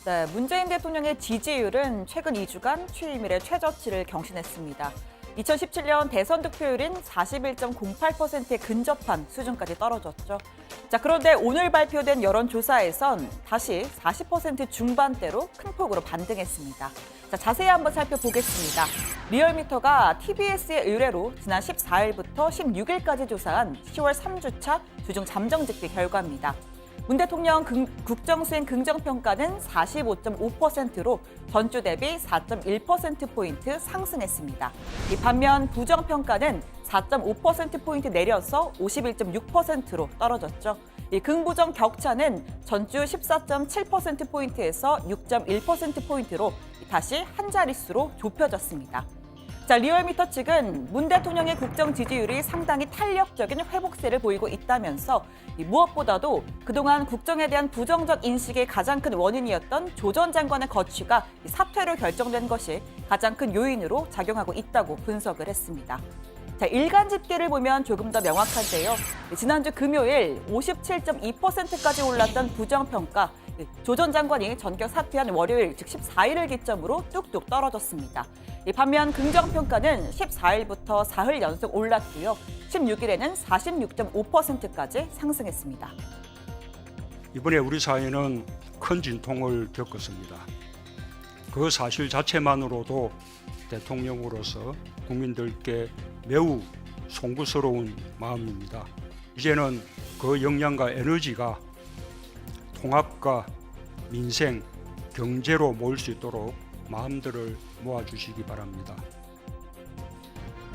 네, 문재인 대통령의 지지율은 최근 2주간 취임 이래 최저치를 경신했습니다. 2017년 대선 득표율인 41.08%에 근접한 수준까지 떨어졌죠. 자, 그런데 오늘 발표된 여론조사에선 다시 40% 중반대로 큰 폭으로 반등했습니다. 자, 자세히 한번 살펴보겠습니다. 리얼미터가 TBS의 의뢰로 지난 14일부터 16일까지 조사한 10월 3주차 주중 잠정직비 결과입니다. 문 대통령 국정수행 긍정평가는 45.5%로 전주 대비 4.1%포인트 상승했습니다. 반면 부정평가는 4.5%포인트 내려서 51.6%로 떨어졌죠. 긍부정 격차는 전주 14.7%포인트에서 6.1%포인트로 다시 한 자릿수로 좁혀졌습니다. 자, 리얼미터 측은 문 대통령의 국정 지지율이 상당히 탄력적인 회복세를 보이고 있다면서 무엇보다도 그동안 국정에 대한 부정적 인식의 가장 큰 원인이었던 조 전 장관의 거취가 사퇴로 결정된 것이 가장 큰 요인으로 작용하고 있다고 분석을 했습니다. 자, 일간 집계를 보면 조금 더 명확한데요. 지난주 금요일 57.2%까지 올랐던 부정평가, 조 전 장관이 전격 사퇴한 월요일, 즉 14일을 기점으로 뚝뚝 떨어졌습니다. 반면 긍정평가는 14일부터 사흘 연속 올랐고요. 16일에는 46.5%까지 상승했습니다. 이번에 우리 사회는 큰 진통을 겪었습니다. 그 사실 자체만으로도 대통령으로서 국민들께 매우 송구스러운 마음입니다. 이제는 그 역량과 에너지가 통합과 민생, 경제로 모일 수 있도록 마음들을 모아주시기 바랍니다.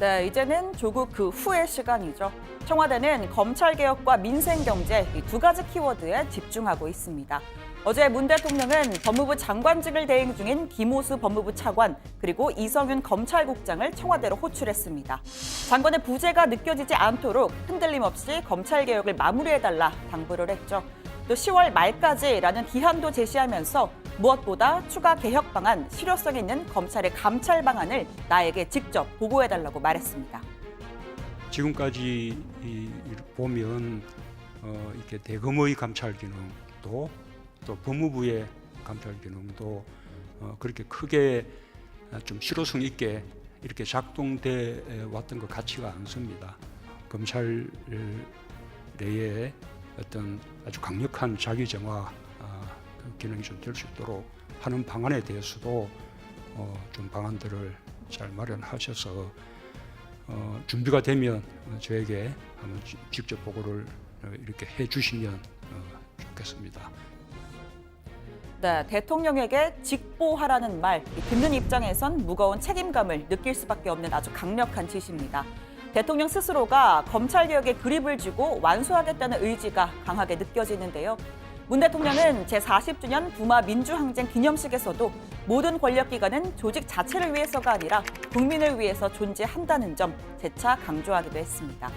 네, 이제는 조국 그 후의 시간이죠. 청와대는 검찰개혁과 민생경제 이 두 가지 키워드에 집중하고 있습니다. 어제 문 대통령은 법무부 장관직을 대행 중인 김호수 법무부 차관 그리고 이성윤 검찰국장을 청와대로 호출했습니다. 장관의 부재가 느껴지지 않도록 흔들림 없이 검찰개혁을 마무리해달라 당부를 했죠. 또 10월 말까지라는 기한도 제시하면서 무엇보다 추가 개혁 방안, 실효성 있는 검찰의 감찰 방안을 나에게 직접 보고해달라고 말했습니다. 지금까지 보면 이렇게 대검의 감찰 기능도 또 법무부의 감찰 기능도 그렇게 크게 좀 실효성 있게 이렇게 작동돼 왔던 것 같지가 않습니다. 검찰 내에 어떤 아주 강력한 자기 정화 기능이 좀 될 수 있도록 하는 방안에 대해서도 좀 방안들을 잘 마련하셔서 준비가 되면 저에게 한번 직접 보고를 이렇게 해주시면 좋겠습니다. 네, 대통령에게 직보하라는 말, 듣는 입장에선 무거운 책임감을 느낄 수밖에 없는 아주 강력한 지시입니다. 대통령 스스로가 검찰개혁에 그립을 쥐고 완수하겠다는 의지가 강하게 느껴지는데요. 문 대통령은 제40주년 부마 민주항쟁 기념식에서도 모든 권력기관은 조직 자체를 위해서가 아니라 국민을 위해서 존재한다는 점 재차 강조하기도 했습니다.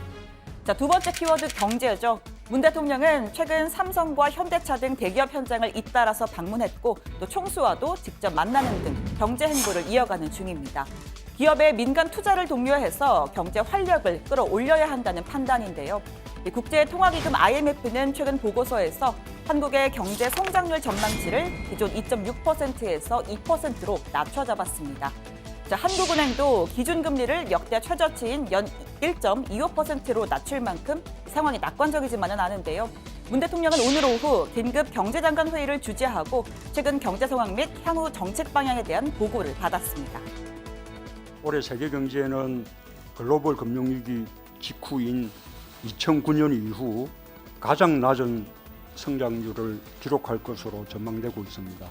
자, 두 번째 키워드 경제죠. 문 대통령은 최근 삼성과 현대차 등 대기업 현장을 잇따라서 방문했고 또 총수와도 직접 만나는 등 경제 행보를 이어가는 중입니다. 기업의 민간 투자를 독려해서 경제 활력을 끌어올려야 한다는 판단인데요. 국제통화기금 IMF는 최근 보고서에서 한국의 경제 성장률 전망치를 기존 2.6%에서 2%로 낮춰 잡았습니다. 자, 한국은행도 기준금리를 역대 최저치인 연 1.25%로 낮출 만큼 상황이 낙관적이지만은 않은데요. 문 대통령은 오늘 오후 긴급 경제장관 회의를 주재하고 최근 경제 상황 및 향후 정책 방향에 대한 보고를 받았습니다. 올해 세계 경제는 글로벌 금융위기 직후인 2009년 이후 가장 낮은 성장률을 기록할 것으로 전망되고 있습니다.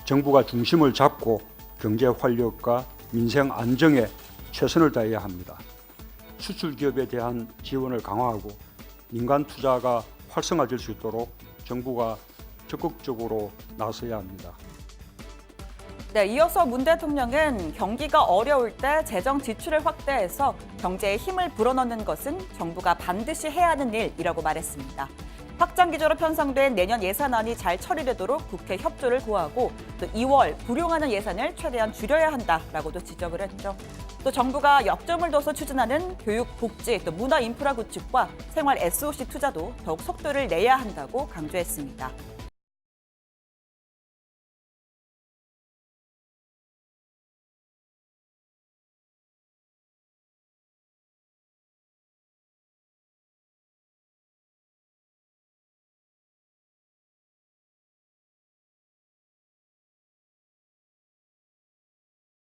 정부가 중심을 잡고 경제 활력과 민생 안정에 최선을 다해야 합니다. 수출 기업에 대한 지원을 강화하고 민간 투자가 활성화될 수 있도록 정부가 적극적으로 나서야 합니다. 네, 이어서 문 대통령은 경기가 어려울 때 재정 지출을 확대해서 경제에 힘을 불어넣는 것은 정부가 반드시 해야 하는 일이라고 말했습니다. 확장 기조로 편성된 내년 예산안이 잘 처리되도록 국회 협조를 구하고 또 2월 불용하는 예산을 최대한 줄여야 한다라고도 지적을 했죠. 또 정부가 역점을 둬서 추진하는 교육, 복지, 또 문화 인프라 구축과 생활 SOC 투자도 더욱 속도를 내야 한다고 강조했습니다.